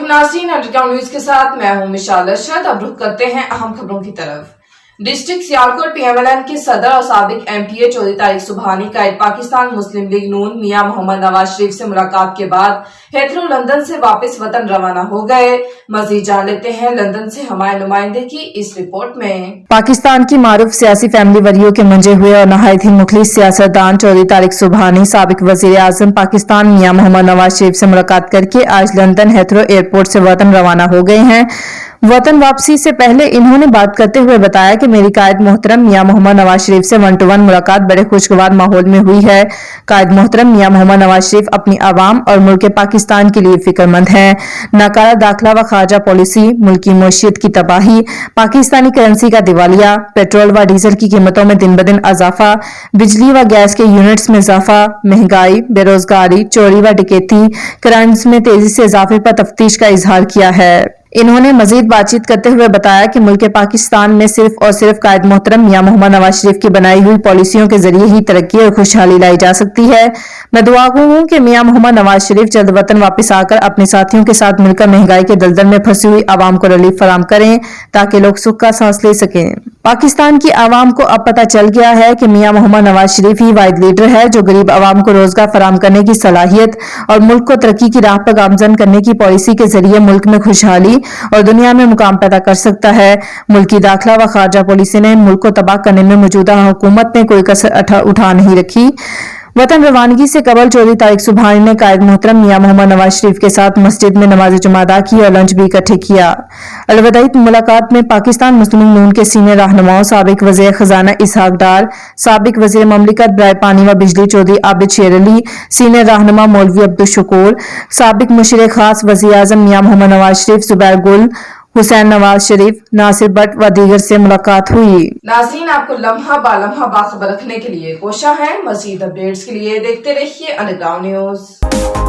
नाज़रीन, underground news के साथ मैं हूं मिशाल अरशद। अब रुख करते हैं अहम खबरों की तरफ। डिस्ट्रिक्ट सियालकोट PMLN के सदर और साबिक MPA 14 तारीख सुबहानी कायद पाकिस्तान मुस्लिम लीग नून मियां मोहम्मद नवाज शरीफ से मुलाकात के बाद हेथरो लंदन से वापस वतन रवाना हो गए। मजीद जान लेते हैं लंदन से हमारे नुमाइंदे की इस रिपोर्ट में। पाकिस्तान की मारूफ सियासी फैमिली वरियों के मंजे हुए और नहायत ही मुखलिस सियासतदान 14 तारीख सुबहानी साबिक वजीर आजम पाकिस्तान मियां मोहम्मद नवाज शरीफ से मुलाकात करके आज लंदन हेथरो एयरपोर्ट से वतन रवाना हो गए हैं। वतन वापसी से पहले इन्होंने बात करते हुए बताया कि मेरी कायद मोहतरम मियां मोहम्मद नवाज शरीफ से 1-to-1 मुलाकात बड़े खुशगवार माहौल में हुई है। कायद मोहतरम मियां मोहम्मद नवाज शरीफ अपनी आवाम और मुल्क पाकिस्तान के लिए फिक्रमंद हैं। नाकारा दाखिला व खारजा पॉलिसी, मुल्की मईशत की तबाही, पाकिस्तानी करेंसी का दिवालिया, पेट्रोल व डीजल की कीमतों में दिन ब दिन इजाफा, बिजली व गैस के यूनिट्स में इजाफा, महंगाई, बेरोजगारी, चोरी व डकैती, क्राइम्स में तेजी से इजाफे पर तफ्तीश का इजहार किया है। इन्होंने मजीद बातचीत करते हुए बताया कि मुल्क पाकिस्तान में सिर्फ और सिर्फ कायद मोहतरम मियां मोहम्मद नवाज शरीफ की बनाई हुई पॉलिसियों के जरिए ही तरक्की और खुशहाली लाई जा सकती है। मैं दुआ गो हूं कि मियां मोहम्मद नवाज शरीफ जल्द वतन वापस आकर अपने साथियों के साथ मिलकर महंगाई के दलदल में फंसी हुई आवाम को रिलीफ फराम करें ताकि लोग सुख का सांस ले सकें। पाकिस्तान की आवाम को अब पता चल गया है कि मियां मोहम्मद नवाज शरीफ ही वाहिद लीडर है जो गरीब आवाम को रोजगार फराम करने की सलाहियत और मुल्क को तरक्की की राह पर गामजन करने की पॉलिसी के जरिए मुल्क में खुशहाली और दुनिया में मुकाम पैदा कर सकता है। मुल्की दाखिला व खारजा पॉलिसी ने मुल्क को तबाह करने में मौजूदा हुकूमत ने कोई कसर उठा नहीं रखी। वतन रवानगी से कबल 14 तारीख सुबहानी ने कायद मोहतरम मियां मोहम्मद नवाज शरीफ के साथ मस्जिद में नमाज जुमा अदा की और लंच भी इकट्ठे किया। अलविदाई मुलाकात में पाकिस्तान मुस्लिम लीग नून के सीनियर रहनुमाओं साबिक वज़ीर खजाना इसहाक डार, साबिक वज़ीर ममलिकत बराए पानी व बिजली चौधरी आबिद शेर अली, सीनियर रहनुमा मौलवी अब्दुल शकूर, साबिक मुशीर खास वज़ीर आज़म मियां मोहम्मद नवाज शरीफ, जुबैर गुल, हुसैन नवाज शरीफ, नासिर भट्ट व दीगर से मुलाकात हुई। नाज़रीन, आपको लम्हा बालम्हा बाखबर रखने के लिए कोशा है। मजीद अपडेट्स के लिए देखते रहिए अंडरग्राउंड न्यूज।